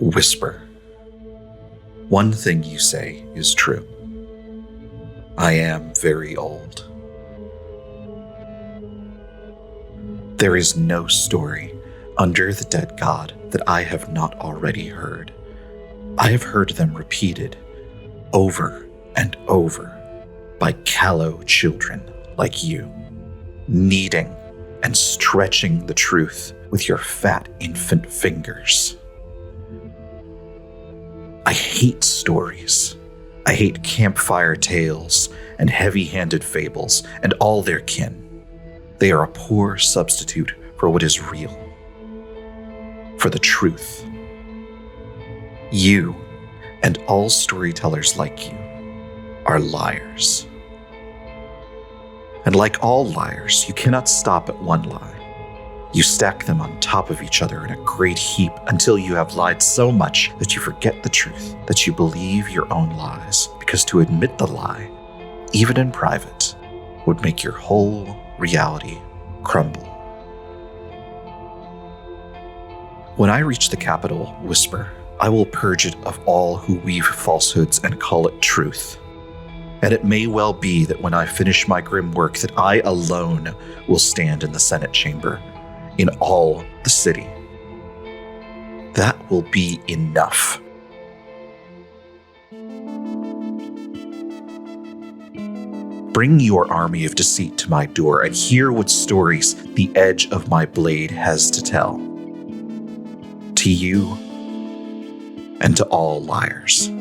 Whisper. One thing you say is true. I am very old. There is no story under the dead god that I have not already heard. I have heard them repeated over and over by callow children like you, kneading and stretching the truth with your fat infant fingers. I hate stories. I hate campfire tales and heavy-handed fables and all their kin. They are a poor substitute for what is real, for the truth. You and all storytellers like you are liars. And like all liars, you cannot stop at one lie. You stack them on top of each other in a great heap until you have lied so much that you forget the truth, that you believe your own lies, because to admit the lie, even in private, would make your whole reality crumble. When I reach the capital, Whisper, I will purge it of all who weave falsehoods and call it truth. And it may well be that when I finish my grim work, that I alone will stand in the Senate chamber, in all the city. That will be enough. Bring your army of deceit to my door and hear what stories the edge of my blade has to tell. To you and to all liars.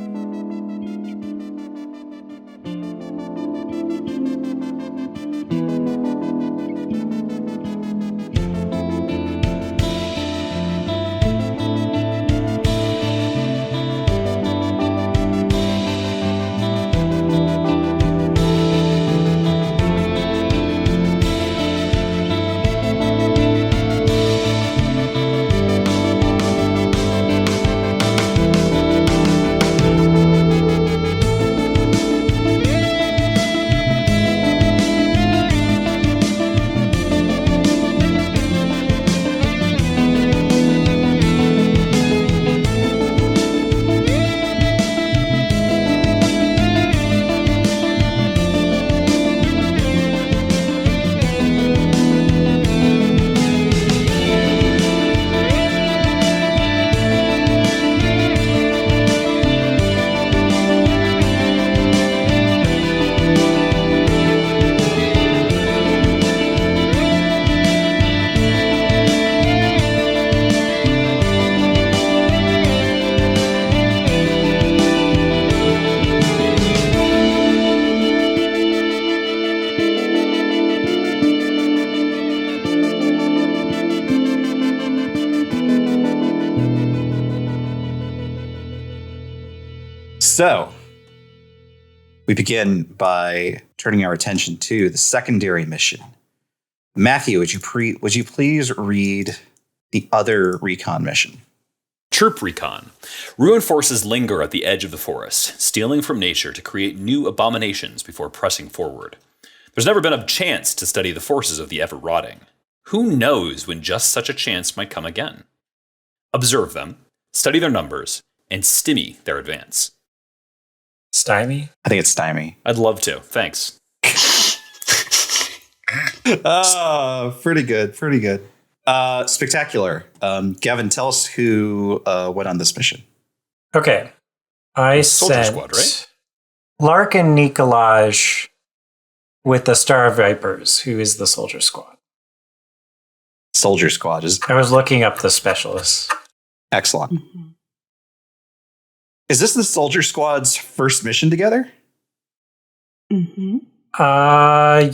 So, we begin by turning our attention to the secondary mission. Matthew, would you please read the other recon mission? Troop Recon. Ruin forces linger at the edge of the forest, stealing from nature to create new abominations before pressing forward. There's never been a chance to study the forces of the ever-rotting. Who knows when just such a chance might come again? Observe them, study their numbers, and stymie their advance. Stymie? I think it's stymie. I'd love to. Thanks. Pretty good. Spectacular. Gavin, tell us who went on this mission. Okay. I Soldier sent Squad, right? Lark and Nikolaj with the Star Vipers, who is the Soldier Squad. Soldier Squad is I was looking up the specialists. excellent. Mm-hmm. Is this the Soldier Squad's first mission together? Mm-hmm.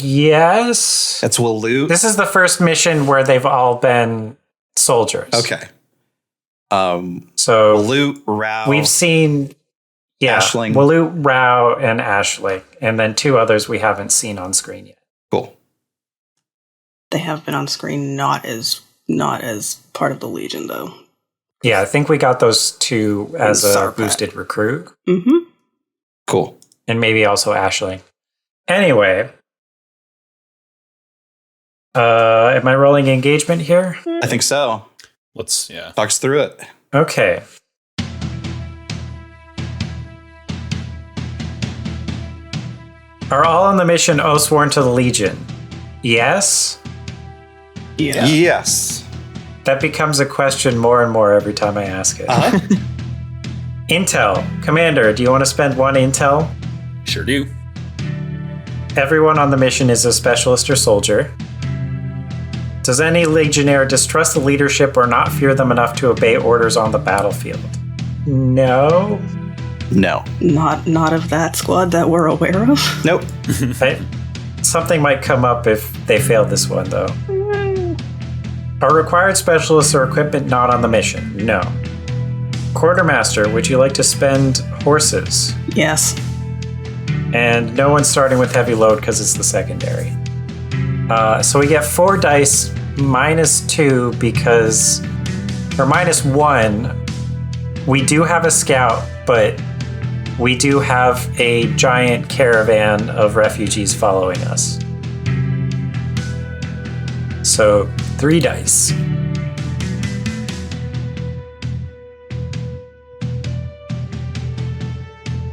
Yes. That's Walloot. This is the first mission where they've all been soldiers. Okay. So Walloot, Rao. we've seen, Ashling. Walloot, Rao, and Ashling, and then two others we haven't seen on screen yet. Cool. They have been on screen, not as part of the Legion, though. Yeah, I think we got those two as a Sarpat. boosted recruit. Mm-hmm. Cool. And maybe also Ashling. Anyway. Am I rolling engagement here? I think so. Let's, Talk us through it. Okay. Are all on the mission oathsworn to the Legion? Yes? Yeah. Yes. That becomes a question more and more every time I ask it. Uh-huh. Intel. Commander, do you want to spend 1 intel? Sure do. Everyone on the mission is a specialist or soldier. Does any legionnaire distrust the leadership or not fear them enough to obey orders on the battlefield? No. No. Not of that squad that we're aware of. Nope. Something might come up if they fail this one, though. Are required specialists or equipment not on the mission? No. Quartermaster, would you like to spend horses? Yes. And no one's starting with heavy load because it's the secondary. So we get 4 dice -2 because, or -1. We do have a scout, but we do have a giant caravan of refugees following us. So 3 dice.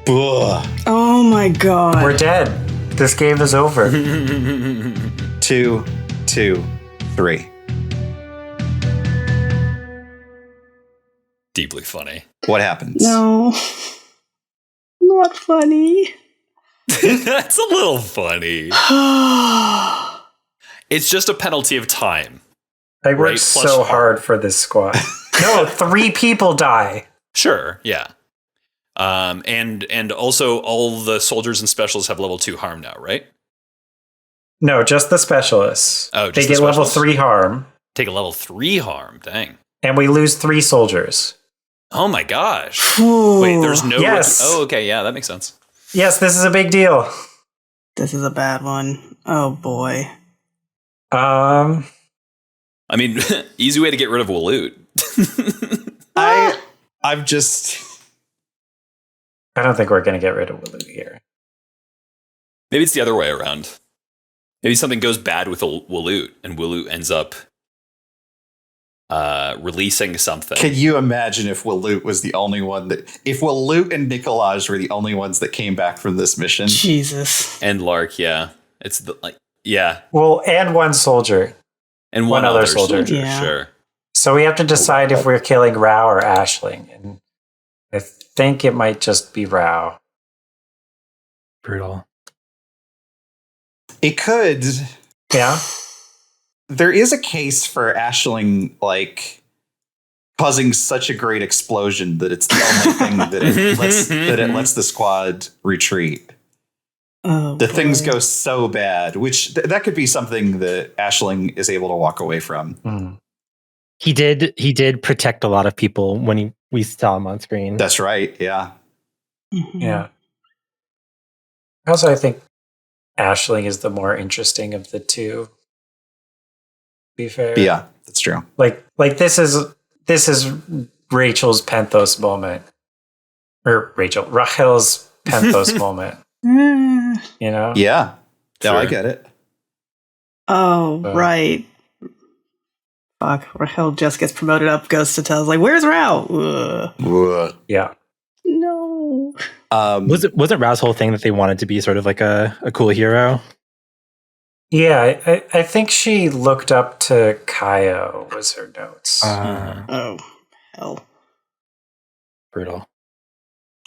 Ugh. Oh my god. We're dead. This game is over. 2, 2, 3. Deeply funny. What happens? No. Not funny. That's a little funny. It's just a penalty of time. I worked Right, plus so harm. hard for this squad. No, 3 people die. Sure, yeah. And also all the soldiers and specialists have level 2 harm now, right? No, just the specialists. Oh, they just get the level specialists? 3 harm, Take a level 3 harm, dang. and we lose 3 soldiers. Oh my gosh. Ooh. Wait, there's no... Yes. Oh, okay, yeah, that makes sense. Yes, this is a big deal. This is a bad one. Oh boy. I mean, easy way to get rid of Waloot. I'm just... I don't think we're going to get rid of Waloot here. Maybe it's the other way around. Maybe something goes bad with Waloot, and Waloot ends up releasing something. Can you imagine if Waloot was the only one that... If Waloot and Nicolaj were the only ones that came back from this mission? Jesus. And Lark, yeah. It's the, like, yeah. Well, and 1 soldier. And One one other other soldier. soldier, Yeah. sure. So we have to decide if we're killing Rao or Ashling. And I think it might just be Rao. Brutal. It could... Yeah? There is a case for Ashling, like, causing such a great explosion that it's the only thing that it lets the squad retreat. Oh, The things boy. go so bad, which that could be something that Ashling is able to walk away from. Mm. He did protect a lot of people when we saw him on screen. That's right, yeah. Mhm. Yeah. Also, I think Ashling is the more interesting of the 2. To be fair. Yeah, that's true. Like this is Rachel's Penthos moment. Or Rachel's Penthos moment. You know? Yeah. No, I Sure. get it. Oh, right. Fuck. Rahel just gets promoted up, goes to tell, like, where's Rao? Ugh. Yeah. No. Wasn't Rao's whole thing that they wanted to be sort of like a cool hero? Yeah, I think she looked up to Kael was her notes. Oh, hell. Brutal.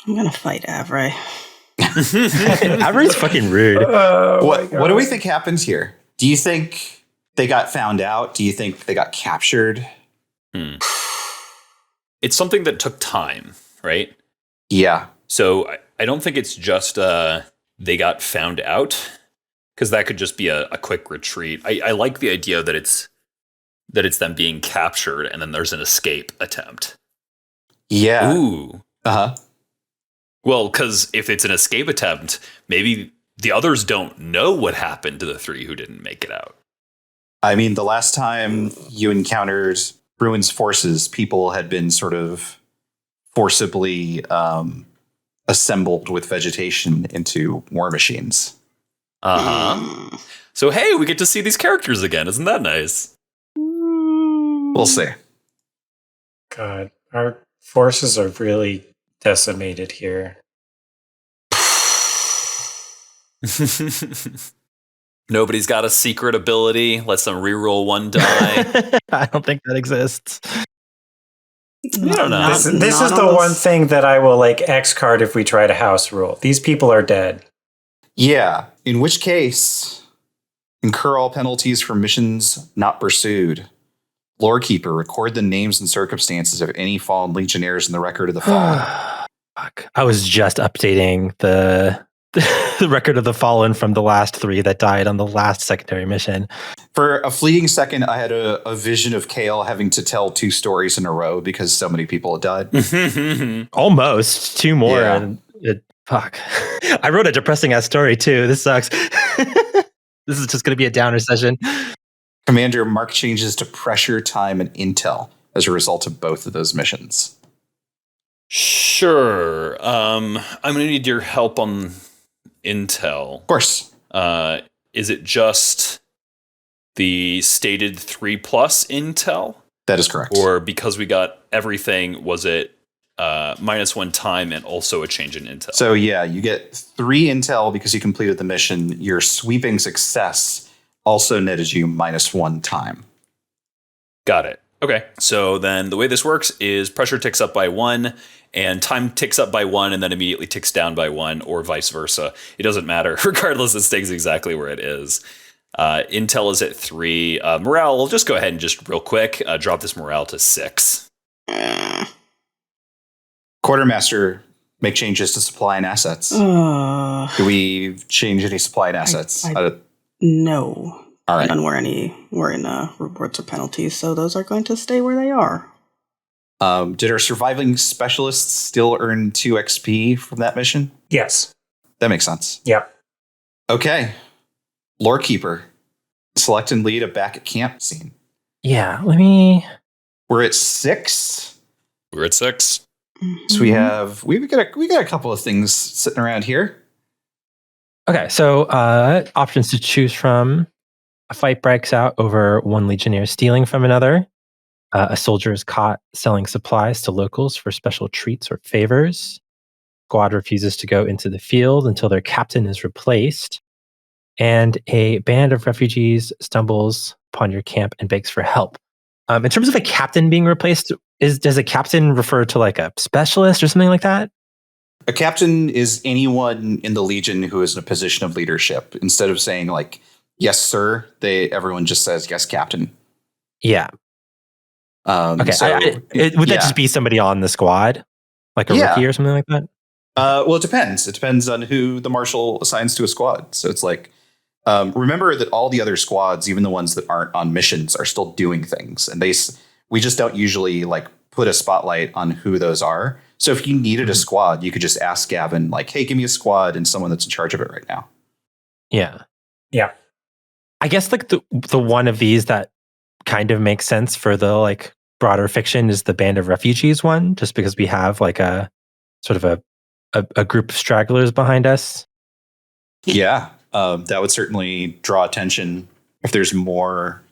I'm gonna fight Avray. Avery's fucking rude. Oh, what do we think happens here? Do you think they got found out? Do you think they got captured? It's something that took time, right? Yeah. So I don't think it's just they got found out, because that could just be a quick retreat. I like the idea that it's them being captured and then there's an escape attempt. Yeah. Ooh. Uh-huh. Well, because if it's an escape attempt, maybe the others don't know what happened to the 3 who didn't make it out. I mean, the last time you encountered Bruin's forces, people had been sort of forcibly assembled with vegetation into war machines. Uh-huh. So, hey, we get to see these characters again. Isn't that nice? We'll see. God, our forces are really decimated here. Nobody's got a secret ability. Let them reroll one die. I don't think that exists. I don't know. This is the one thing that I will like X card if we try to house rule. These people are dead. Yeah, in which case, incur all penalties for missions not pursued. Lorekeeper, record the names and circumstances of any fallen legionnaires in the record of the fallen. Fuck. I was just updating the record of the fallen from the last 3 that died on the last secondary mission. For a fleeting second, I had a vision of Kael having to tell 2 stories in a row because so many people had died. Almost 2 more. Yeah. And fuck. I wrote a depressing ass story too. This sucks. This is just going to be a downer session. Commander, mark changes to pressure, time, and intel as a result of both of those missions. Sure. I'm going to need your help on intel. Of course. Is it just the stated 3+ intel? That is correct. Or because we got everything, was it -1 time and also a change in intel? So yeah, you get 3 intel because you completed the mission. Your sweeping success also netted you -1 time. Got it. Okay. So then the way this works is pressure ticks up by 1 and time ticks up by 1 and then immediately ticks down by 1 or vice versa. It doesn't matter. Regardless, it stays exactly where it is. Intel is at 3. Morale, we'll just go ahead and just real quick drop this morale to 6. Quartermaster, make changes to supply and assets. Do we change any supply and assets? No. All right. None were in rewards or penalties, so those are going to stay where they are. Did our surviving specialists still earn 2 XP from that mission? Yes. That makes sense. Yep. Okay. Lorekeeper, select and lead a back at camp scene. Yeah, let me... We're at 6. We're at 6. So we got a couple of things sitting around here. Okay, so options to choose from. A fight breaks out over one legionnaire stealing from another. A soldier is caught selling supplies to locals for special treats or favors. Squad refuses to go into the field until their captain is replaced. And a band of refugees stumbles upon your camp and begs for help. In terms of a captain being replaced, does a captain refer to like a specialist or something like that? A captain is anyone in the Legion who is in a position of leadership. Instead of saying like, yes, sir, everyone just says, yes, captain. Yeah. Okay. Would that just be somebody on the squad? Like a rookie or something like that? Well, it depends. It depends on who the marshal assigns to a squad. So it's like, remember that all the other squads, even the ones that aren't on missions, are still doing things. And we just don't usually like put a spotlight on who those are. So if you needed a squad, you could just ask Gavin, like, hey, give me a squad and someone that's in charge of it right now. Yeah. Yeah. I guess like the one of these that kind of makes sense for the like broader fiction is the Band of Refugees one, just because we have like a sort of a group of stragglers behind us. Yeah. That would certainly draw attention if there's more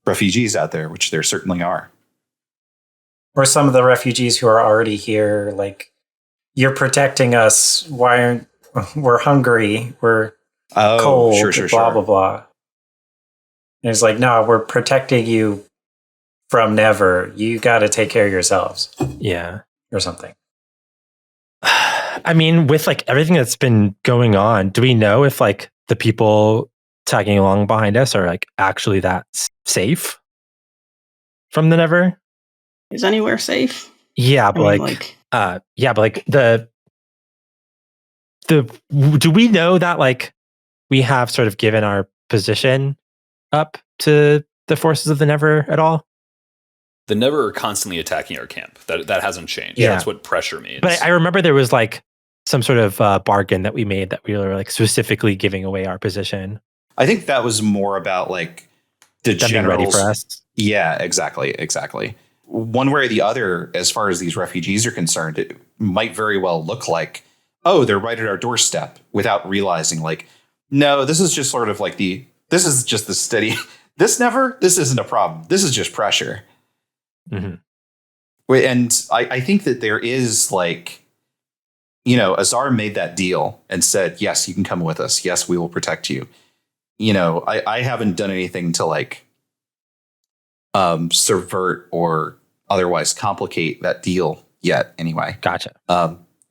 refugees out there, which there certainly are. Or some of the refugees who are already here, like, you're protecting us. We're hungry. We're cold. Blah, blah, blah. And it's like, no, we're protecting you from never. You got to take care of yourselves. Yeah. Or something. I mean, with like everything that's been going on, do we know if like the people tagging along behind us are like actually that safe from the Never? Is anywhere safe? Yeah, but the do we know that like we have sort of given our position up to the forces of the Never at all? The Never are constantly attacking our camp. That hasn't changed. Yeah. That's what pressure means. But I remember there was like some sort of bargain that we made that we were like specifically giving away our position. I think that was more about like the generals ready for us. Yeah, exactly. One way or the other, as far as these refugees are concerned, it might very well look like, oh, they're right at our doorstep, without realizing like, no, this is just sort of like this is just the steady, this isn't a problem. This is just pressure. Mm-hmm. And I think that there is like, Azar made that deal and said, yes, you can come with us. Yes, we will protect you. I haven't done anything to like subvert or otherwise complicate that deal yet anyway. Gotcha.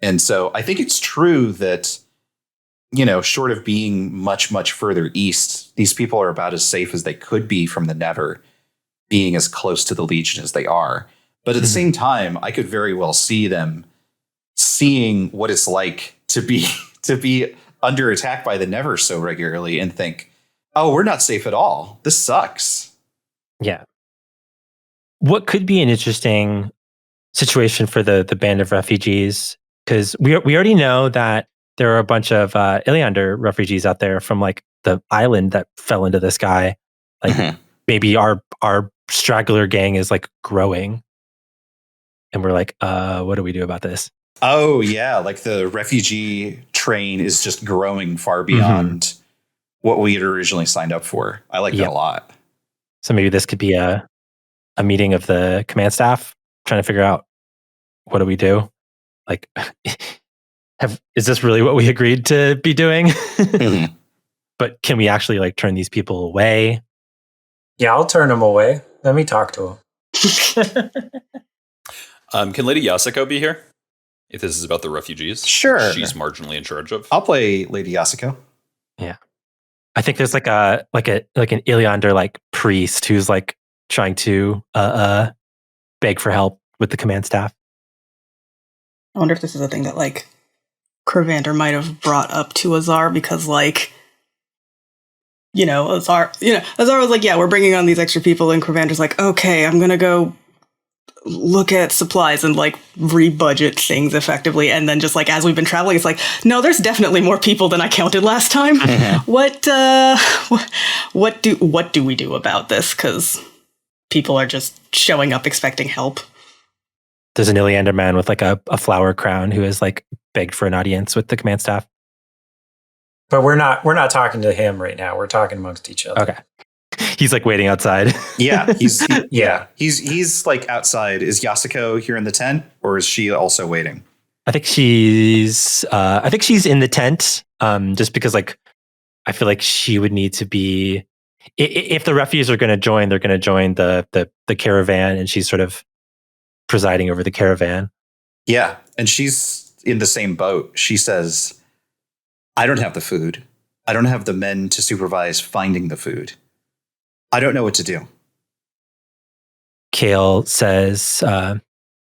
And so I think it's true that, short of being much, much further east, these people are about as safe as they could be from the Never, being as close to the Legion as they are. But at the same time, I could very well see them seeing what it's like to be under attack by the Never so regularly and think, oh, we're not safe at all. This sucks. Yeah. What could be an interesting situation for the band of refugees? Because we already know that there are a bunch of Iliander refugees out there from like the island that fell into the sky. Like maybe our straggler gang is like growing, and we're like, what do we do about this? Oh yeah, like the refugee train is just growing far beyond what we had originally signed up for. I like that a lot. So maybe this could be a meeting of the command staff trying to figure out, what do we do? Like, is this really what we agreed to be doing? But can we actually like turn these people away? Yeah, I'll turn them away. Let me talk to them. Can Lady Yasuko be here? If this is about the refugees? Sure. She's marginally in charge of. I'll play Lady Yasuko. Yeah. I think there's like an Iliander like priest who's like trying to beg for help with the command staff. I wonder if this is a thing that like Kravannder might have brought up to Azar because like Azar was like, yeah, we're bringing on these extra people, and Kravander's like, okay, I'm gonna go look at supplies and like rebudget things effectively, and then just like as we've been traveling, it's like, no, there's definitely more people than I counted last time. What do we do about this? Because people are just showing up expecting help. There's an Iliander man with like a flower crown who has like begged for an audience with the command staff. But we're not talking to him right now. We're talking amongst each other. Okay. He's like waiting outside. Yeah, he's like outside. Is Yasuko here in the tent, or is she also waiting? I think she's in the tent. Just because like I feel like she would need to be, if the refugees are going to join, they're going to join the caravan, and she's sort of presiding over the caravan. Yeah, and she's in the same boat. She says, I don't have the food. I don't have the men to supervise finding the food. I don't know what to do. Kael says,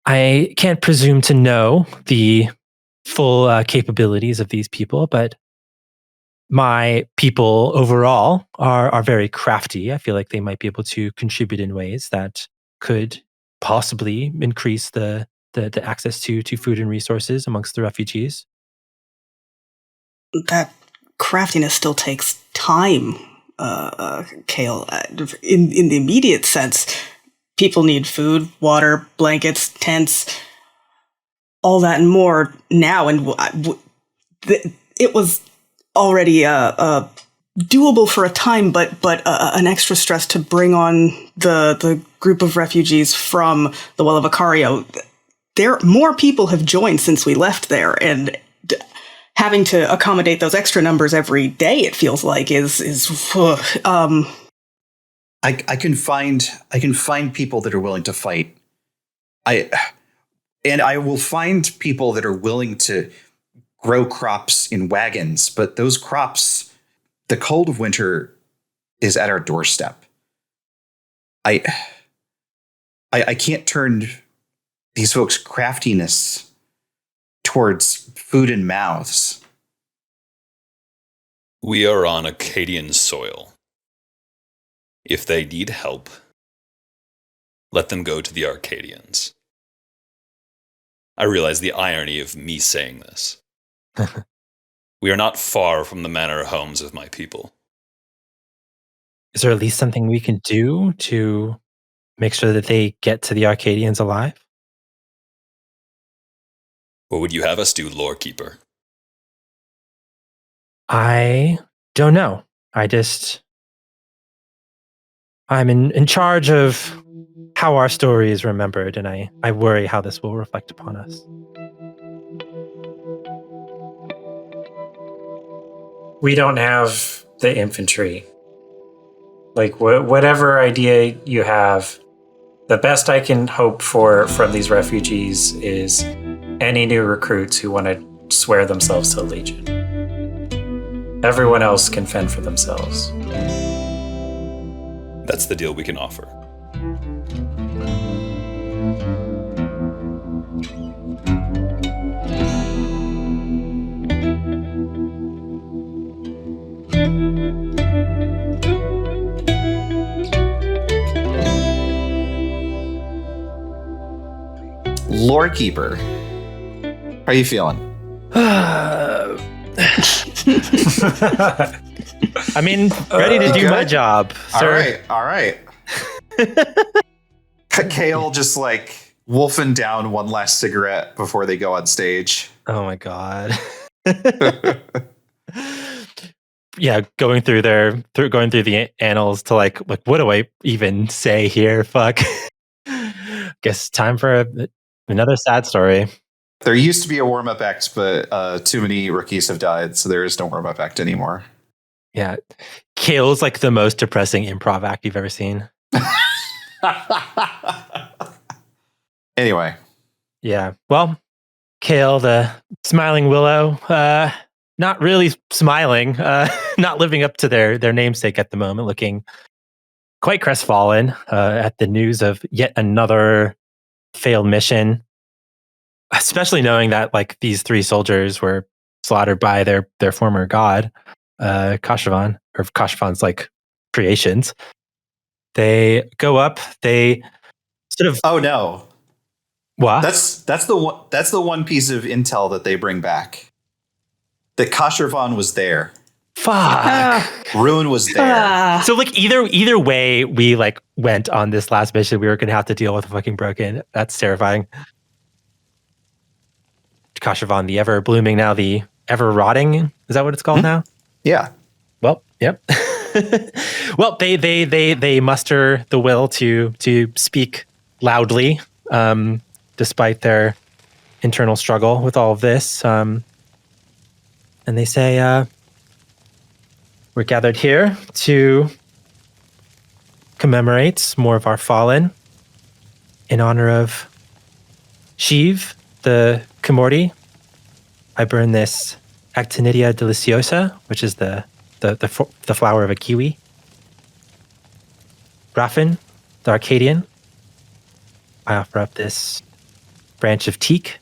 I can't presume to know the full capabilities of these people, but my people overall are very crafty. I feel like they might be able to contribute in ways that could possibly increase the access to food and resources amongst the refugees. That craftiness still takes time, Kael. In the immediate sense, people need food, water, blankets, tents, all that and more now. And it was already doable for a time, but an extra stress to bring on the group of refugees from the Well of Icario. More people have joined since we left there, and having to accommodate those extra numbers every day, it feels like is I can find people that are willing to fight. I will find people that are willing to grow crops in wagons, but those crops, the cold of winter is at our doorstep. I can't turn these folks' craftiness towards food and mouths. We are on Acadian soil. If they need help, let them go to the Arcadians. I realize the irony of me saying this. We are not far from the manor homes of my people. Is there at least something we can do to make sure that they get to the Arcadians alive? What would you have us do, Lore Keeper? I don't know. I'm in charge of how our story is remembered, and I worry how this will reflect upon us. we don't have the infantry. Like, whatever idea you have, the best I can hope for from these refugees is any new recruits who want to swear themselves to a legion. Everyone else can fend for themselves. That's the deal we can offer. Lore Keeper, how are you feeling? I mean, ready to do my job, sir. All right. Kael just like wolfing down one last cigarette before they go on stage. Oh my god. Yeah, going through the annals to like what do I even say here? Fuck. Guess time for another sad story. There used to be a warm-up act, but too many rookies have died, so there is no warm-up act anymore. Yeah. Kael's like the most depressing improv act you've ever seen. Anyway. Yeah. Well, Kael, the smiling willow, not really smiling, not living up to their namesake at the moment, looking quite crestfallen at the news of yet another failed mission. Especially knowing that like these 3 soldiers were slaughtered by their former god, Kashavan, or Kashavan's like creations. They go up. They sort of. Oh no! What? That's the one piece of intel that they bring back. That Kashavan was there. Fuck. Ruin was there. So like either way we like went on this last mission, we were gonna have to deal with a fucking broken. That's terrifying. Kashavan, the ever blooming, now the ever rotting. Is that what it's called now? Yeah. Well, yep. Well, they muster the will to speak loudly, despite their internal struggle with all of this. And they say, we're gathered here to commemorate more of our fallen in honor of Shiv, the Kimorti. I burn this Actinidia deliciosa, which is the flower of a kiwi. Raffin, the Arcadian. I offer up this branch of teak.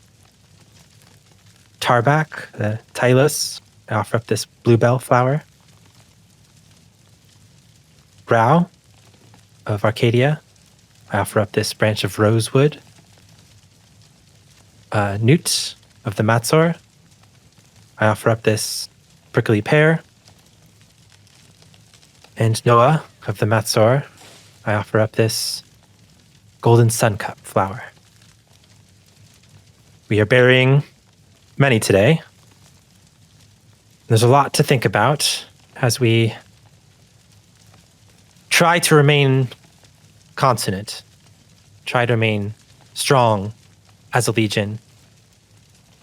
Tarbak, the Tylus. I offer up this bluebell flower. Grau of Arcadia. I offer up this branch of rosewood. Newt of the Matsor. I offer up this prickly pear. And Noah of the Matsor. I offer up this golden suncup flower. We are burying many today. There's a lot to think about as we try to remain consonant, try to remain strong as a legion,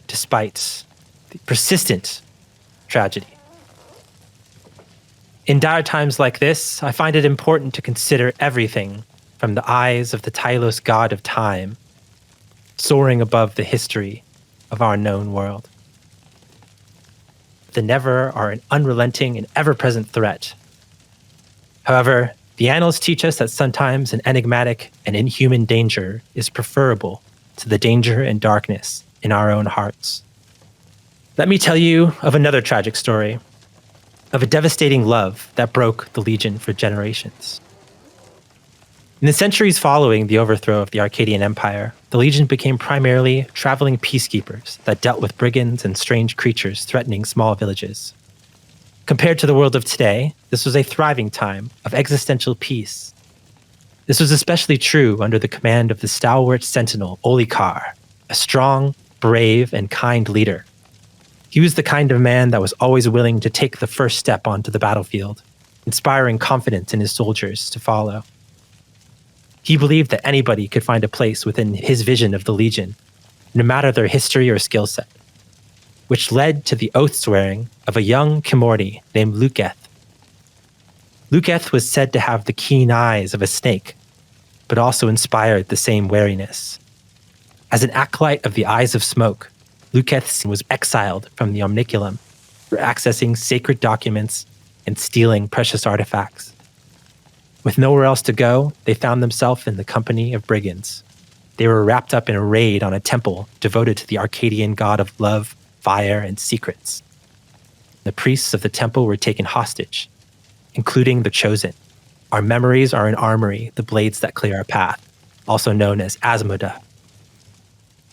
despite the persistent tragedy. In dire times like this, I find it important to consider everything from the eyes of the Tylos god of time, soaring above the history of our known world. The Never are an unrelenting and ever-present threat. However, the annals teach us that sometimes an enigmatic and inhuman danger is preferable to the danger and darkness in our own hearts. Let me tell you of another tragic story, of a devastating love that broke the Legion for generations. In the centuries following the overthrow of the Arcadian Empire, the Legion became primarily traveling peacekeepers that dealt with brigands and strange creatures threatening small villages. Compared to the world of today, this was a thriving time of existential peace. This was especially true under the command of the stalwart sentinel, Olikar, a strong, brave, and kind leader. He was the kind of man that was always willing to take the first step onto the battlefield, inspiring confidence in his soldiers to follow. He believed that anybody could find a place within his vision of the Legion, no matter their history or skill set. which led to the oath-swearing of a young Kimorti named Luketh. Luketh was said to have the keen eyes of a snake, but also inspired the same wariness. As an acolyte of the Eyes of Smoke, Luketh was exiled from the Omniculum for accessing sacred documents and stealing precious artifacts. With nowhere else to go, they found themselves in the company of brigands. They were wrapped up in a raid on a temple devoted to the Arcadian god of love, fire, and secrets. The priests of the temple were taken hostage, including the Chosen. Our memories are an armory, the blades that clear our path, also known as Asmoda,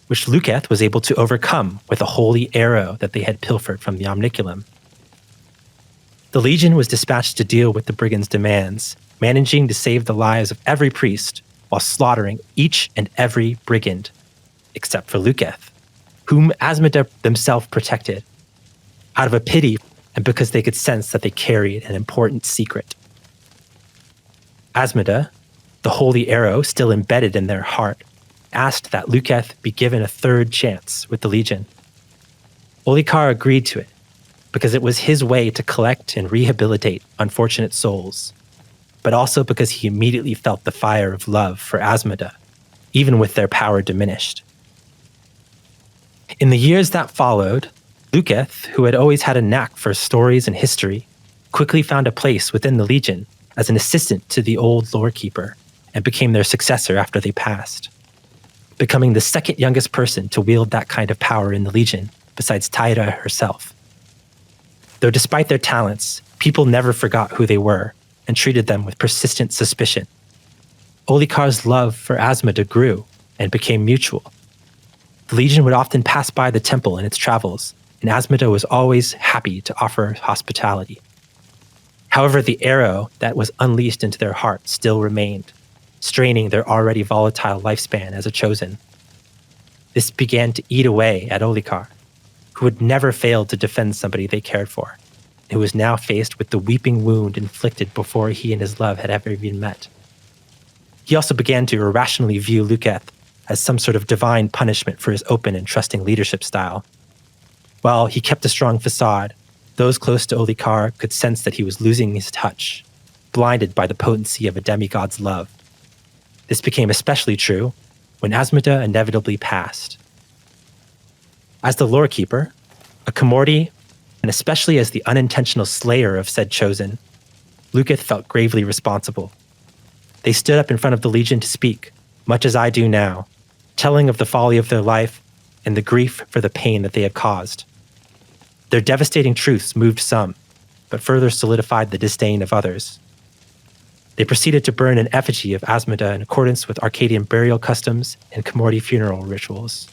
which Luketh was able to overcome with a holy arrow that they had pilfered from the Omniculum. The Legion was dispatched to deal with the brigands' demands, managing to save the lives of every priest while slaughtering each and every brigand, except for Luketh, whom Asmoda themselves protected, out of a pity and because they could sense that they carried an important secret. Asmoda, the holy arrow still embedded in their heart, asked that Luketh be given a third chance with the Legion. Olikar agreed to it because it was his way to collect and rehabilitate unfortunate souls, but also because he immediately felt the fire of love for Asmoda, even with their power diminished. In the years that followed, Luketh, who had always had a knack for stories and history, quickly found a place within the Legion as an assistant to the old lorekeeper and became their successor after they passed, becoming the second youngest person to wield that kind of power in the Legion besides Tyra herself. Though despite their talents, people never forgot who they were and treated them with persistent suspicion. Olikar's love for Asmoda grew and became mutual. The Legion would often pass by the temple in its travels, and Asmoda was always happy to offer hospitality. However, the arrow that was unleashed into their heart still remained, straining their already volatile lifespan as a Chosen. This began to eat away at Olikar, who had never failed to defend somebody they cared for, and who was now faced with the weeping wound inflicted before he and his love had ever even met. He also began to irrationally view Luketh as some sort of divine punishment for his open and trusting leadership style. While he kept a strong facade, those close to Olikar could sense that he was losing his touch, blinded by the potency of a demigod's love. This became especially true when Asmoda inevitably passed. As the lorekeeper, a Kimorti, and especially as the unintentional slayer of said Chosen, Luketh felt gravely responsible. They stood up in front of the Legion to speak, much as I do now, telling of the folly of their life and the grief for the pain that they had caused. Their devastating truths moved some, but further solidified the disdain of others. They proceeded to burn an effigy of Asmoda in accordance with Arcadian burial customs and Kimorti funeral rituals.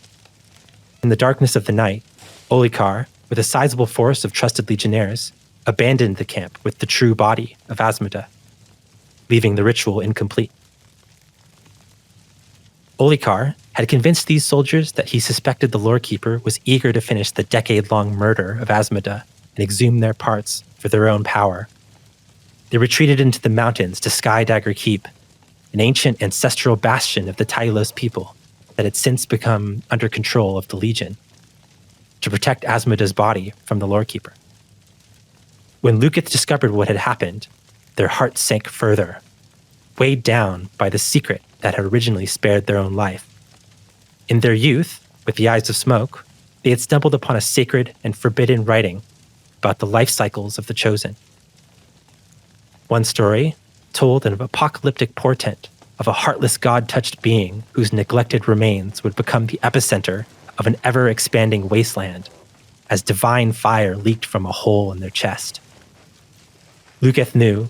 In the darkness of the night, Olikar, with a sizable force of trusted legionnaires, abandoned the camp with the true body of Asmoda, leaving the ritual incomplete. Olikar had convinced these soldiers that he suspected the lorekeeper was eager to finish the decade-long murder of Asmoda and exhume their parts for their own power. They retreated into the mountains to Skydagger Keep, an ancient ancestral bastion of the Tylos people that had since become under control of the Legion, to protect Asmoda's body from the lorekeeper. When Luketh discovered what had happened, their hearts sank further, weighed down by the secret that had originally spared their own life. In their youth, with the Eyes of Smoke, they had stumbled upon a sacred and forbidden writing about the life cycles of the Chosen. One story told an apocalyptic portent of a heartless god-touched being whose neglected remains would become the epicenter of an ever-expanding wasteland as divine fire leaked from a hole in their chest. Luketh knew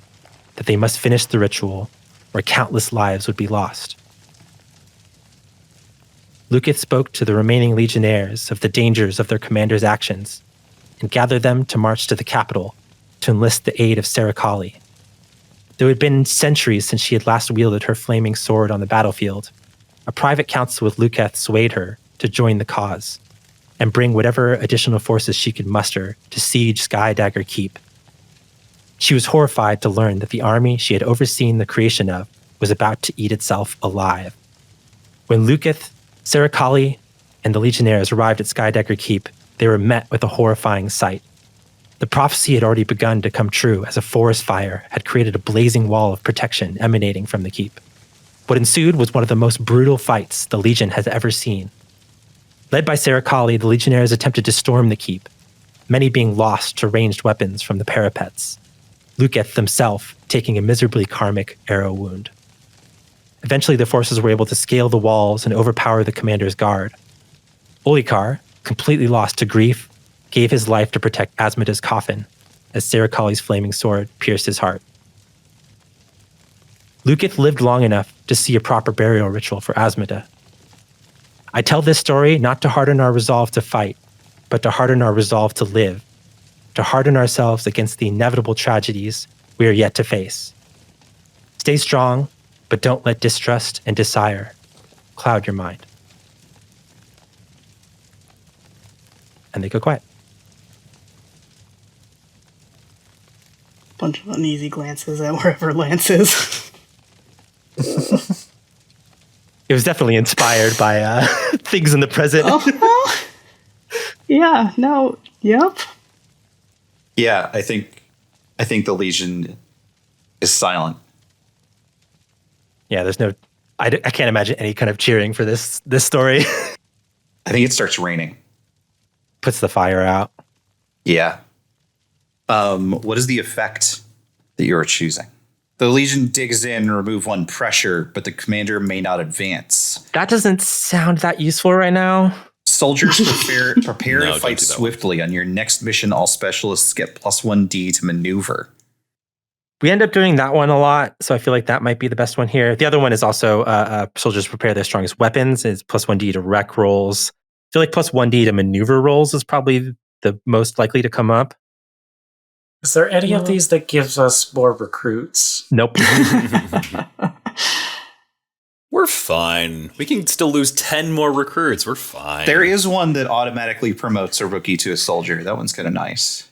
that they must finish the ritual or countless lives would be lost. Luketh spoke to the remaining legionnaires of the dangers of their commander's actions and gathered them to march to the capital to enlist the aid of Sarakali. Though it had been centuries since she had last wielded her flaming sword on the battlefield, a private council with Luketh swayed her to join the cause and bring whatever additional forces she could muster to siege Skydagger Keep. She was horrified to learn that the army she had overseen the creation of was about to eat itself alive. When Luketh, Sarakali, and the legionnaires arrived at Skydagger Keep, they were met with a horrifying sight. The prophecy had already begun to come true as a forest fire had created a blazing wall of protection emanating from the keep. What ensued was one of the most brutal fights the Legion has ever seen. Led by Serikali, the Legionnaires attempted to storm the keep, many being lost to ranged weapons from the parapets, Luketh himself taking a miserably karmic arrow wound. Eventually, the forces were able to scale the walls and overpower the commander's guard. Olikar, completely lost to grief, gave his life to protect Asmodee's coffin as Serikali's flaming sword pierced his heart. Luketh lived long enough to see a proper burial ritual for Asmodee. I tell this story not to harden our resolve to fight, but to harden our resolve to live, to harden ourselves against the inevitable tragedies we are yet to face. Stay strong, but don't let distrust and desire cloud your mind. And they go quiet. Bunch of uneasy glances at wherever Lance is. It was definitely inspired by things in the present. Oh, yeah, no, yep. Yeah, I think the Legion is silent. Yeah, there's no... I can't imagine any kind of cheering for this story. I think it starts raining. Puts the fire out. Yeah. What is the effect that you are choosing? The Legion digs in, remove one pressure, but the commander may not advance. That doesn't sound that useful right now. Soldiers prepare No, to fight don't do that swiftly. On your next mission, all specialists get +1d to maneuver. We end up doing that one a lot, so I feel like that might be the best one here. The other one is also soldiers prepare their strongest weapons. It's +1d to rec rolls. I feel like +1d to maneuver rolls is probably the most likely to come up. Is there any of these that gives us more recruits? Nope. We're fine. We can still lose 10 more recruits. We're fine. There is one that automatically promotes a rookie to a soldier. That one's kind of nice.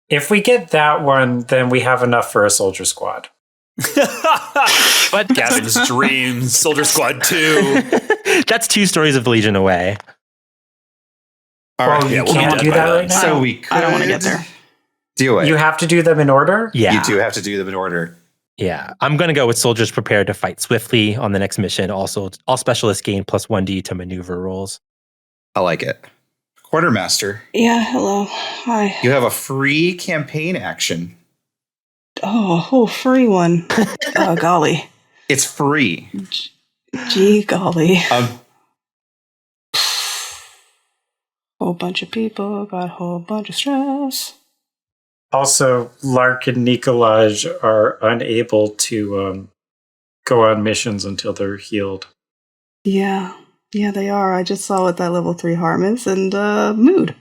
If we get that one, then we have enough for a soldier squad. But Gavin's dreams, Soldier Squad 2. That's 2 stories of the Legion away. All right, you we'll can't be do dead that by right then. now. So we could I don't want to get there. do it. You have to do them in order? Yeah. You do have to do them in order. Yeah. I'm going to go with soldiers prepared to fight swiftly on the next mission. Also, all specialists gain +1d to maneuver rolls. I like it. Quartermaster, Yeah, hello. Hi. you have a free campaign action. Oh, free one. Oh, golly. It's free. Gee, golly. Um, Whole bunch of people got a whole bunch of stress. Also, Lark and Nicolaj are unable to go on missions until they're healed. Yeah, they are. I just saw what that level 3 harm is, and mood.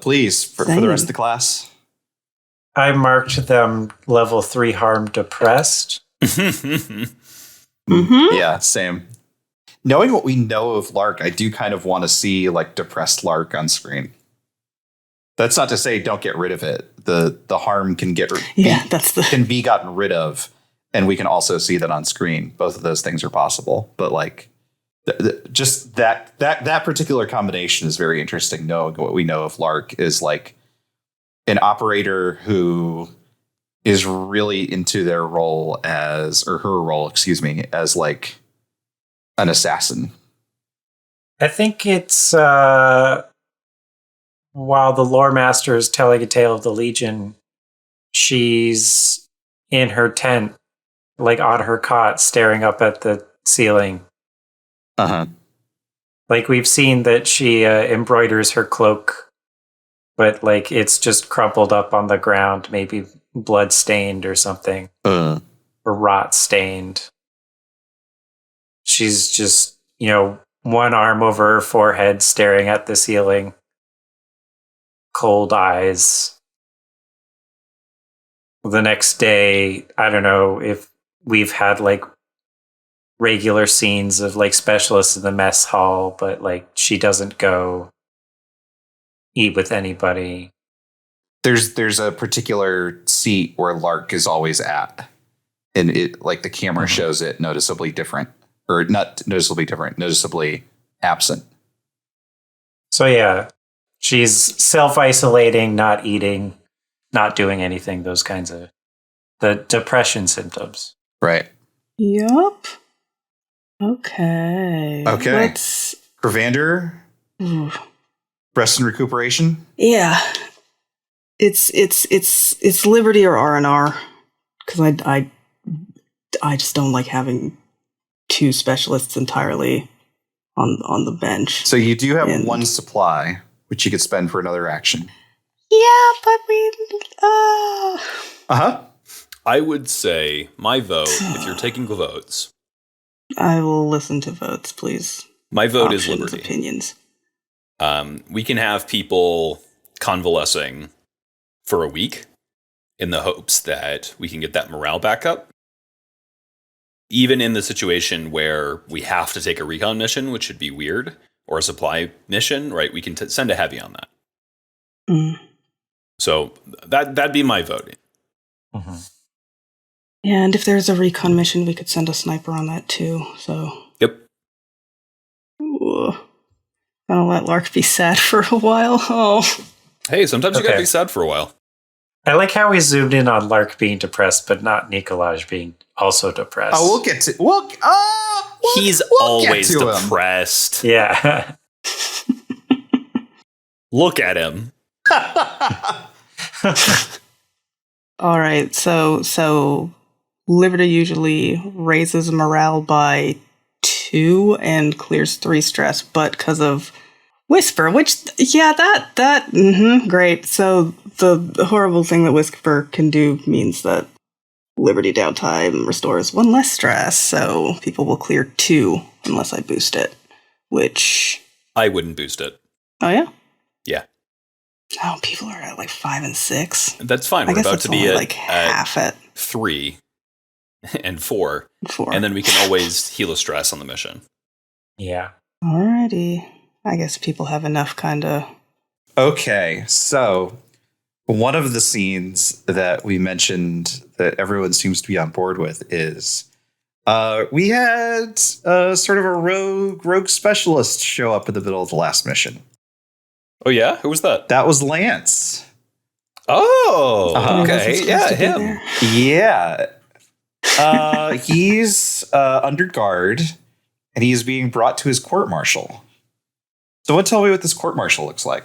please, for the rest of the class. I marked them level 3 harm depressed. Mm-hmm. Yeah, same. Knowing what we know of Lark, I do kind of want to see like depressed Lark on screen. That's not to say don't get rid of it. The harm can can be gotten rid of, and we can also see that on screen. Both of those things are possible, but like just that particular combination is very interesting. Knowing what we know of Lark is like an operator who is really into their role as like an assassin. I think it's while the lore master is telling a tale of the Legion, she's in her tent, like on her cot, staring up at the ceiling. Uh-huh. Like we've seen that she embroiders her cloak, but like it's just crumpled up on the ground, maybe blood stained or something, or rot stained. She's just, one arm over her forehead, staring at the ceiling. Cold eyes. The next day, I don't know if we've had like regular scenes of like specialists in the mess hall, but like she doesn't go eat with anybody. There's a particular seat where Lark is always at, and it like the camera shows it noticeably different. Or not noticeably different, noticeably absent. So yeah, She's self-isolating, not eating, not doing anything, those kinds of the depression symptoms. Right. Yup. Okay. Okay. Let's. Kravannder, Ooh. rest and recuperation. Yeah. It's Liberty or R&R, because I just don't like having two specialists entirely on the bench. So you do have one supply, which you could spend for another action. Yeah, but we. Uh-huh. I would say my vote, if you're taking votes. I will listen to votes, please. My vote Options, is Liberty. Opinions. We can have people convalescing for a week in the hopes that we can get that morale back up. Even in the situation where we have to take a recon mission, which would be weird, or a supply mission, right? We can send a heavy on that. Mm. So that'd be my vote. Mm-hmm. Yeah, and if there's a recon mission, we could send a sniper on that too. So. Yep. Ooh. Gonna let Lark be sad for a while. Oh. Hey, sometimes you gotta be sad for a while. I like how we zoomed in on Lark being depressed, but not Nikolaj being also depressed. Oh, we'll get to. He's always depressed. Yeah. Look at him. All right, so Liberty usually raises morale by 2 and clears 3 stress, but because of Whisper, which great. So the horrible thing that Whisper can do means that Liberty downtime restores 1 less stress, so people will clear 2 unless I boost it, which I wouldn't boost it. Oh yeah? Yeah. Oh, people are at like 5 and 6. That's fine. I We're guess about to be like half at 3 and 4. 4. And then we can always heal a stress on the mission. Yeah. Alrighty. I guess people have enough kind of. Okay, so one of the scenes that we mentioned that everyone seems to be on board with is we had sort of a rogue specialist show up in the middle of the last mission. Oh, yeah? Who was that? That was Lance. Oh, okay. Yeah, him. Yeah. He's under guard, and he's being brought to his court-martial. So tell me what this court-martial looks like.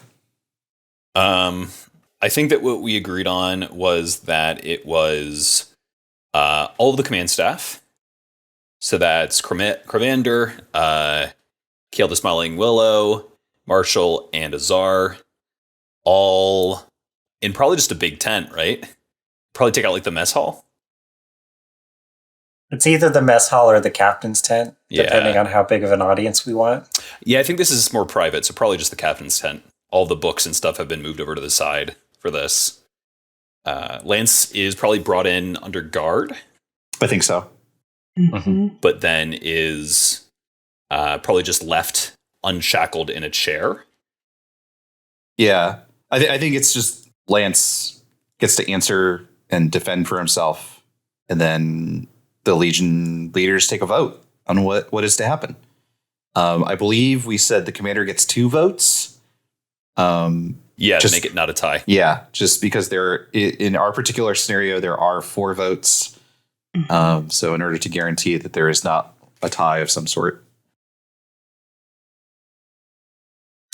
I think that what we agreed on was that it was all of the command staff. So that's Kravannder, Kael the Smiling Willow, Marshall, and Azar, all in probably just a big tent, right? Probably take out like the mess hall. It's either the mess hall or the captain's tent, depending on how big of an audience we want. Yeah, I think this is more private, so probably just the captain's tent. All the books and stuff have been moved over to the side for this. Lance is probably brought in under guard. I think so. Mm-hmm. But then is probably just left unshackled in a chair. Yeah. I think it's just Lance gets to answer and defend for himself. And then the Legion leaders take a vote on what is to happen. I believe we said the commander gets 2 votes. To make it not a tie. Yeah, just because in our particular scenario, there are 4 votes. So in order to guarantee that there is not a tie of some sort.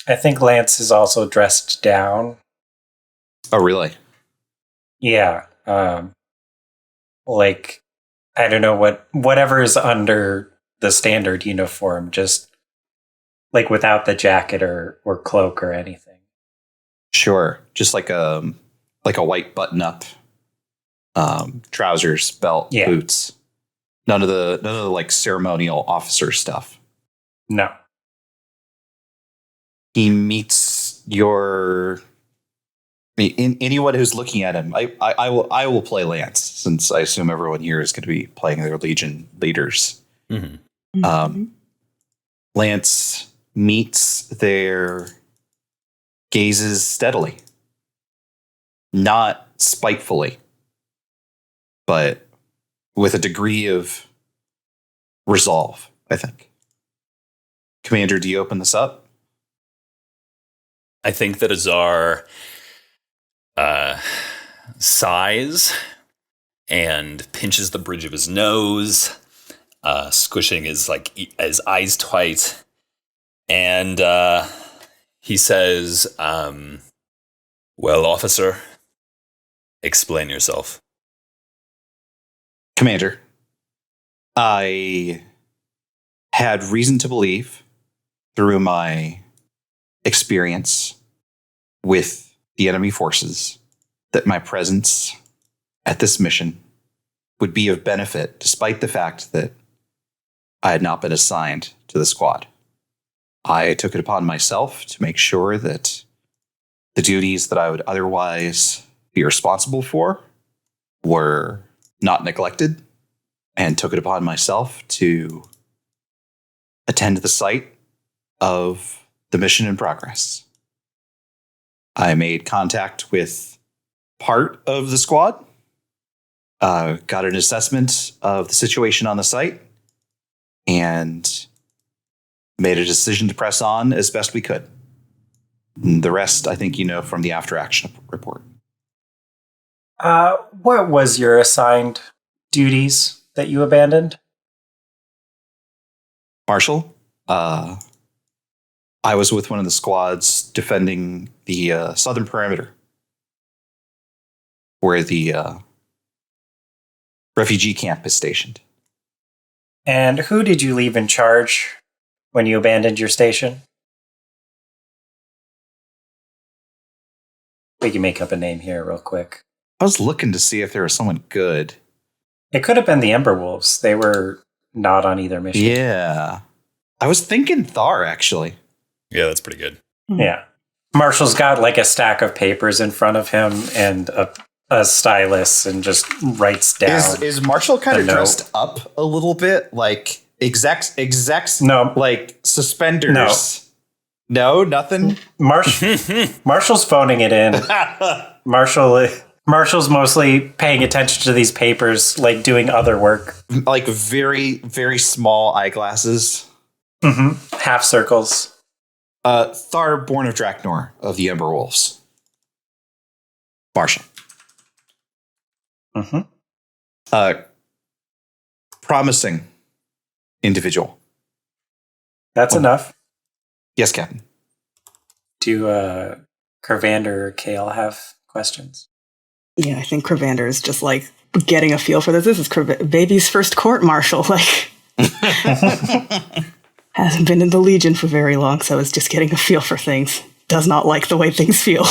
I think Lance is also dressed down. Oh, really? Yeah. Like, I don't know whatever is under the standard uniform, just like without the jacket or cloak or anything. Sure. Just like a white button up, trousers, belt, boots. None of the like ceremonial officer stuff. No. He meets anyone who's looking at him. I will play Lance, since I assume everyone here is going to be playing their Legion leaders. Mm-hmm. Lance meets their gazes steadily, not spitefully, but with a degree of resolve, I think. Commander, do you open this up? I think that Azar sighs and pinches the bridge of his nose, squishing his eyes tight, and he says, "Well, officer, explain yourself." Commander, I had reason to believe through my experience with the enemy forces that my presence at this mission would be of benefit, despite the fact that I had not been assigned to the squad. I took it upon myself to make sure that the duties that I would otherwise be responsible for were not neglected, and took it upon myself to attend the site of the mission in progress. I made contact with part of the squad, got an assessment of the situation on the site, and made a decision to press on as best we could. And the rest, I think you know from the after action report. What was your assigned duties that you abandoned? Marshal, I was with one of the squads defending the southern perimeter, where the refugee camp is stationed. And who did you leave in charge when you abandoned your station? We can make up a name here real quick. I was looking to see if there was someone good. It could have been the Ember Wolves. They were not on either mission. Yeah. I was thinking Thar, actually. Yeah, that's pretty good. Yeah. Marshall's got like a stack of papers in front of him and a stylus and just writes down. Is Marshall kind of note. dressed up a little bit? Like execs? No. Like suspenders? No, nothing? Marshall's phoning it in. Marshall's mostly paying attention to these papers, like doing other work. Like very, very small eyeglasses. Mm-hmm. Half circles. Thar, born of Draknor of the Ember Wolves. Marshall. Mm-hmm. Promising individual. That's enough. Yes, Captain. Do Kravannder or Kael have questions? Yeah, I think Kravannder is just like getting a feel for this. This is baby's first court martial. Like, hasn't been in the Legion for very long, so is just getting a feel for things. Does not like the way things feel.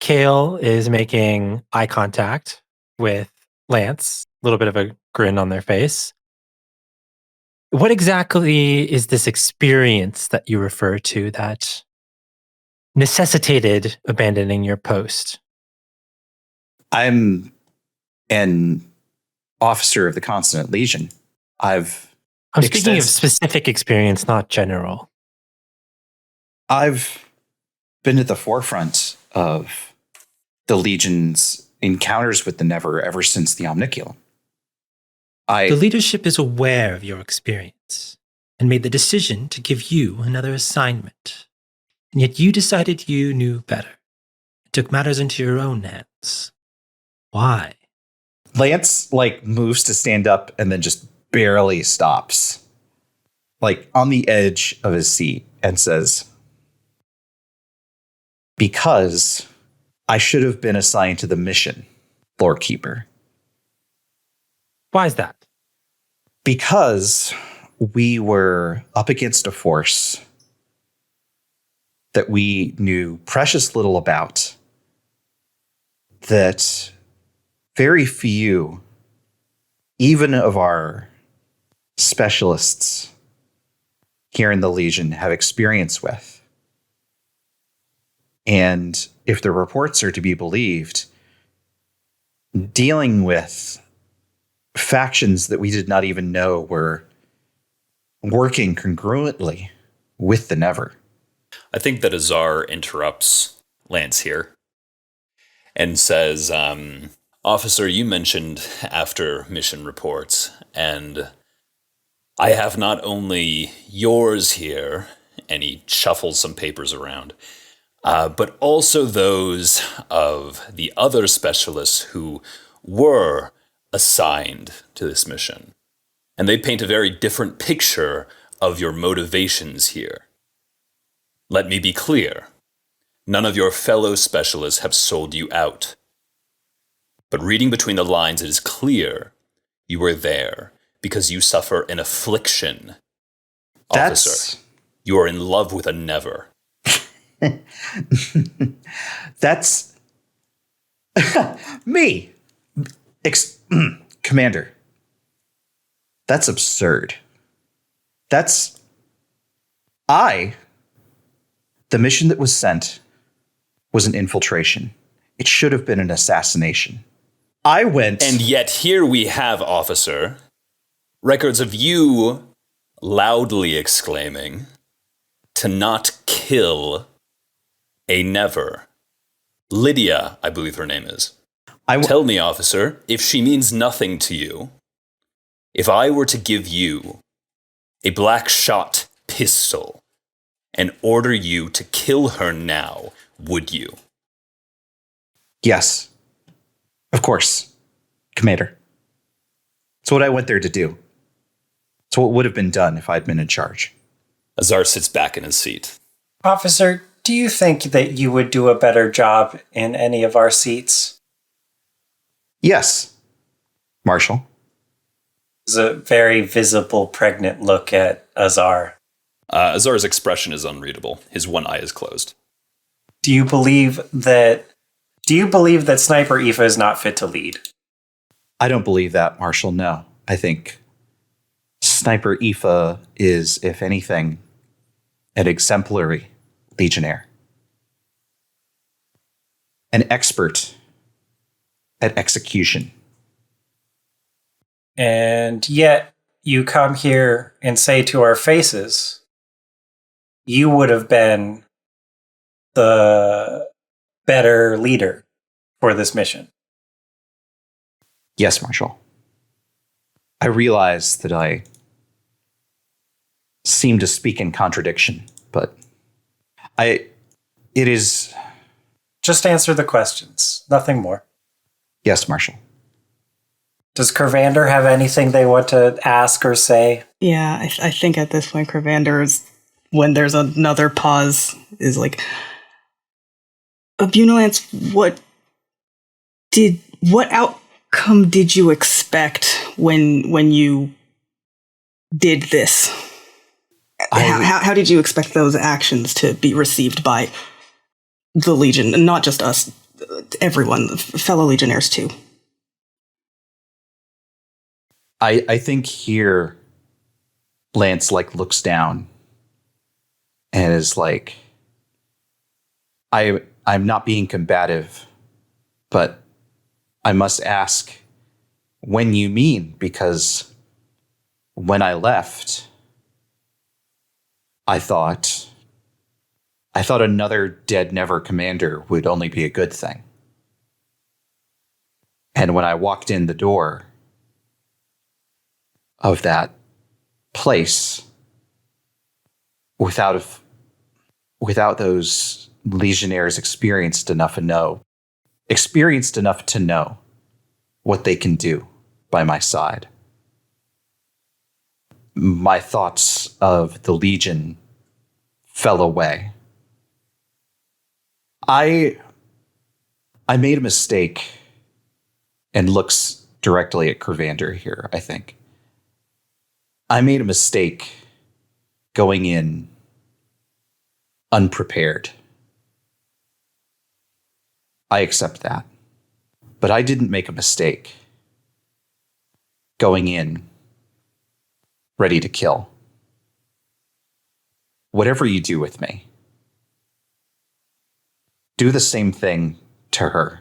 Kael is making eye contact with Lance, a little bit of a grin on their face. What exactly is this experience that you refer to that necessitated abandoning your post? I'm an officer of the Consonant Legion. I'm speaking of specific experience, not general. I've been at the forefront of the Legion's encounters with the Never ever since the Omniculum. The leadership is aware of your experience and made the decision to give you another assignment. And yet you decided you knew better and took matters into your own hands. Why? Lance, moves to stand up and then just barely stops, on the edge of his seat, and says, "Because I should have been assigned to the mission, Lord Keeper." Why is that? Because we were up against a force that we knew precious little about, that very few, even of our specialists here in the Legion, have experience with. And if the reports are to be believed, dealing with factions that we did not even know were working congruently with the Never. I think that Azar interrupts Lance here and says, "Officer, you mentioned after mission reports, and I have not only yours here and he shuffles some papers around, but also those of the other specialists who were assigned to this mission. And they paint a very different picture of your motivations here. Let me be clear. None of your fellow specialists have sold you out. But reading between the lines, it is clear you were there because you suffer an affliction. Officer, you are in love with a never. That's me. Commander. That's absurd. The mission that was sent was an infiltration. It should have been an assassination. I went... And yet here we have, officer, records of you loudly exclaiming to not kill a never. Lydia, I believe her name is. Tell me, officer, if she means nothing to you, if I were to give you a black shot pistol and order you to kill her now, would you? Yes. Of course, Commander. It's what I went there to do. It's what would have been done if I'd been in charge. Azar sits back in his seat. Officer, do you think that you would do a better job in any of our seats? Yes, Marshal. There's a very visible pregnant look at Azar. Azar's expression is unreadable. His one eye is closed. Do you believe that Sniper Aoife is not fit to lead? I don't believe that, Marshal, no. I think Sniper Aoife is, if anything, an exemplary legionnaire. An expert at execution. And yet, you come here and say to our faces, you would have been the better leader for this mission. Yes, Marshal. I realize that I seem to speak in contradiction, but it is... Just answer the questions, nothing more. Yes, Marshal. Does Kravannder have anything they want to ask or say? Yeah, I think at this point, Kravannder is, when there's another pause, is like, Abunalance, what outcome did you expect when you did this? How did you expect those actions to be received by the Legion, and not just us, everyone, fellow Legionnaires too? I think here Lance looks down and is like, I'm not being combative, but I must ask when you mean, because when I left, I thought another dead never commander would only be a good thing. And when I walked in the door of that place, without those legionnaires experienced enough to know what they can do by my side, my thoughts of the Legion fell away. I made a mistake, and looks directly at Kravannder here, I think. I made a mistake going in unprepared. I accept that. But I didn't make a mistake going in ready to kill. Whatever you do with me, do the same thing to her.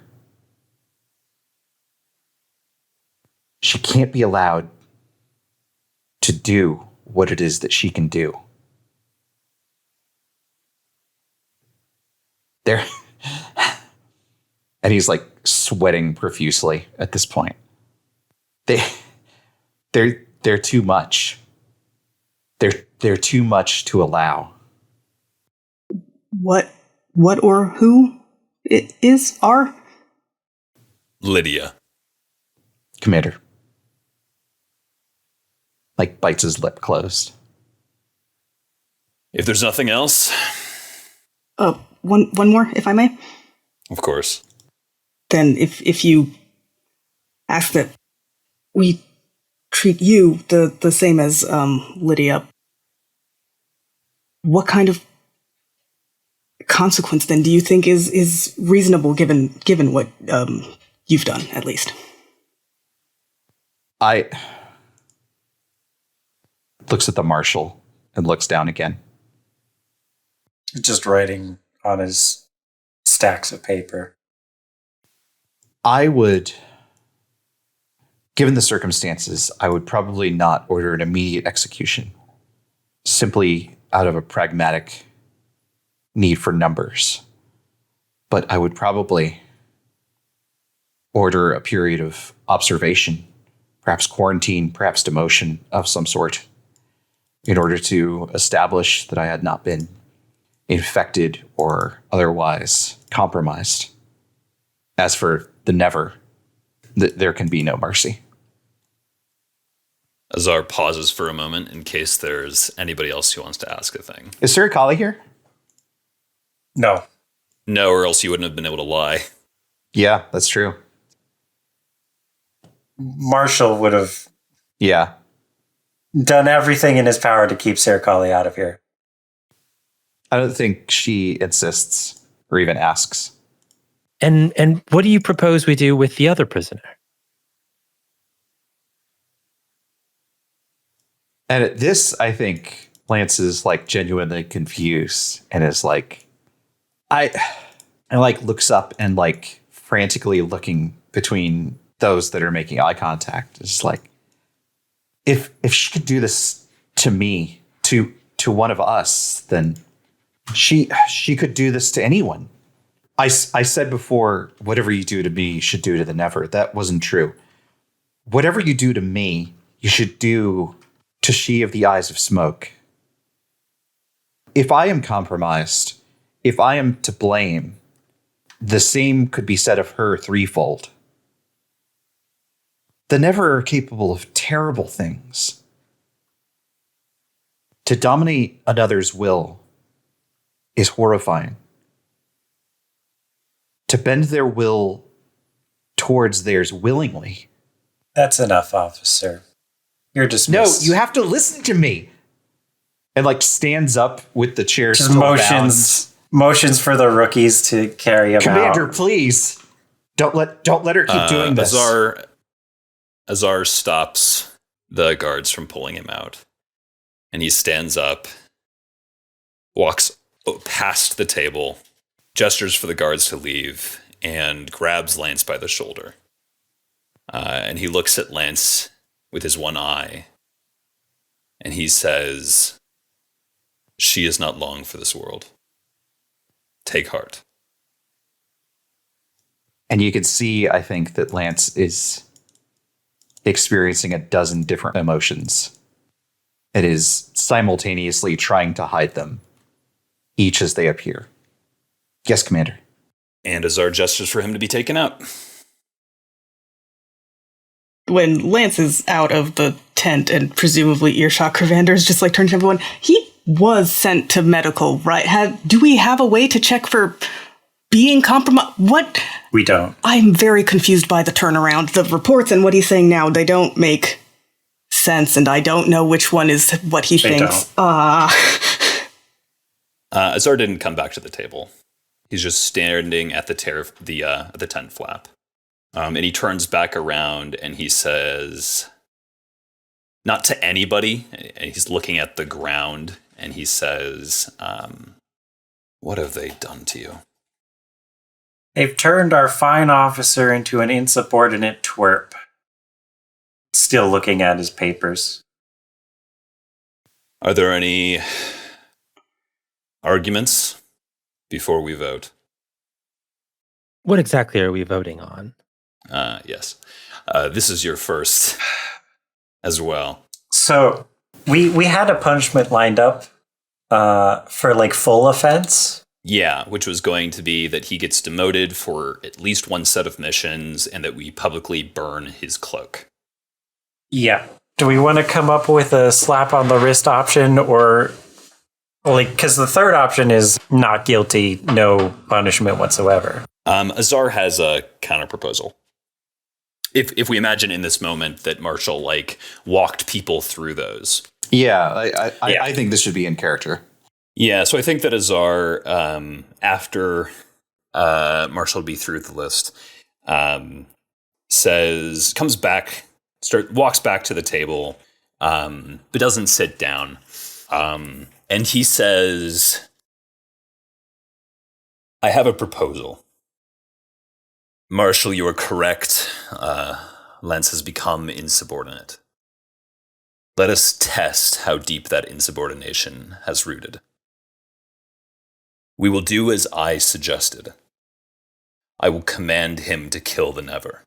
She can't be allowed to do what it is that she can do. There. And he's sweating profusely at this point. They're too much. They're too much to allow. What or who are? Lydia. Commander. Like, bites his lip closed. If there's nothing else... One more, if I may? Of course. Then if you ask that we treat you the same as Lydia, what kind of consequence then do you think is reasonable given what you've done, at least? I looks at the marshal and looks down again. Just writing on his stacks of paper. I would, given the circumstances, I would probably not order an immediate execution, simply out of a pragmatic need for numbers. But I would probably order a period of observation, perhaps quarantine, perhaps demotion of some sort, in order to establish that I had not been infected or otherwise compromised. As for the never, there can be no mercy. Azar pauses for a moment in case there's anybody else who wants to ask a thing. Is Sir Kali here? No. No, or else you wouldn't have been able to lie. Yeah, that's true. Marshall would have done everything in his power to keep Sir Kali out of here. I don't think she insists or even asks. And what do you propose we do with the other prisoner? And at this, I think Lance is like genuinely confused and is like, I like looks up and like frantically looking between those that are making eye contact. It's like, if she could do this to me, to one of us, then she could do this to anyone. I said before, whatever you do to me, you should do to the never. That wasn't true. Whatever you do to me, you should do to she of the eyes of smoke. If I am compromised, if I am to blame, the same could be said of her threefold. The never are capable of terrible things. To dominate another's will is horrifying. To bend their will towards theirs willingly. That's enough, officer. You're dismissed. No, you have to listen to me. And like stands up with the chair Just still motions for the rookies to carry him Commander, out. please. Don't let her keep doing this. Azar stops the guards from pulling him out. And he stands up, walks past the table, gestures for the guards to leave, and grabs Lance by the shoulder. And he looks at Lance with his one eye, and he says, "She is not long for this world. Take heart." And you can see, I think, that Lance is experiencing a dozen different emotions. It is simultaneously trying to hide them, each as they appear. Yes, Commander. And Azar gestures for him to be taken out. When Lance is out of the tent and presumably earshot, Kravannder is just like turning to everyone. He was sent to medical, right? Do we have a way to check for being compromised? What? We don't. I'm very confused by the turnaround. The reports and what he's saying now, they don't make sense, and I don't know which one is what he thinks. Azar didn't come back to the table. He's just standing at the tent flap. And he turns back around and he says, not to anybody, and he's looking at the ground, and he says, "What have they done to you?" They've turned our fine officer into an insubordinate twerp. Still looking at his papers. Are there any arguments before we vote? What exactly are we voting on? Yes. This is your first as well. So we had a punishment lined up for like full offense. Yeah, which was going to be that he gets demoted for at least one set of missions and that we publicly burn his cloak. Yeah. Do we want to come up with a slap on the wrist option, or because the third option is not guilty, no punishment whatsoever? Azar has a counter proposal. If we imagine in this moment that Marshall walked people through those. Yeah, I think this should be in character. Yeah, so I think that Azar, after Marshall be through the list, comes back, walks back to the table, but doesn't sit down. And he says, I have a proposal. Marshall, you are correct. Lance has become insubordinate. Let us test how deep that insubordination has rooted. We will do as I suggested. I will command him to kill the Never.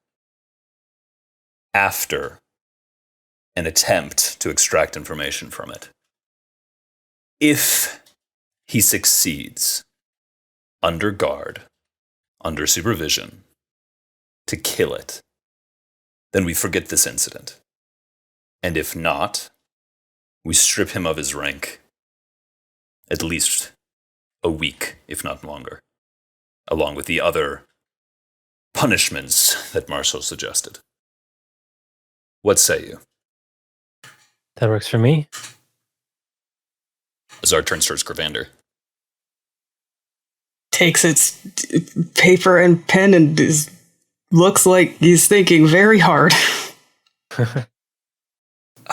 After an attempt to extract information from it. If he succeeds, under guard, under supervision, to kill it, then we forget this incident. And if not, we strip him of his rank, at least a week, if not longer, along with the other punishments that Marshall suggested. What say you? That works for me. Azar turns towards Kravannder. Takes its paper and pen and looks like he's thinking very hard.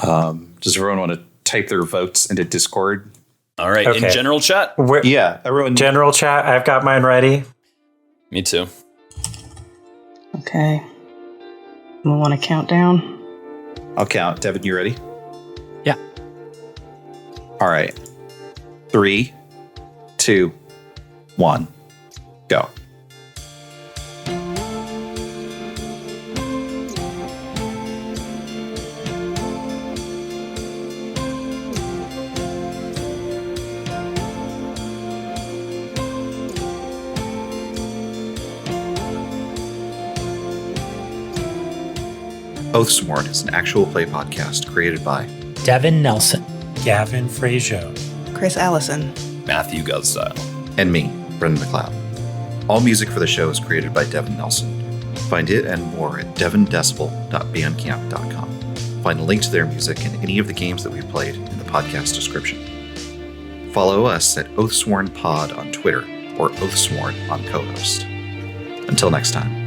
Does everyone want to type their votes into Discord? All right, Okay. in general chat? Yeah, everyone. General chat, I've got mine ready. Me too. Okay. We want to count down? I'll count. Devin, you ready? Yeah. All right. 3, 2, 1, go. Oathsworn is an actual play podcast created by Devin Nelson. Gavin Fregeau. Kris Allison. Matthew Guzdial. and me, Brendan McLeod. All music for the show is created by Devin Nelson. Find it and more at devindecibel.bandcamp.com. Find a link to their music and any of the games that we've played in the podcast description. Follow us at Oathsworn Pod on Twitter or Oathsworn on co-host. Until next time.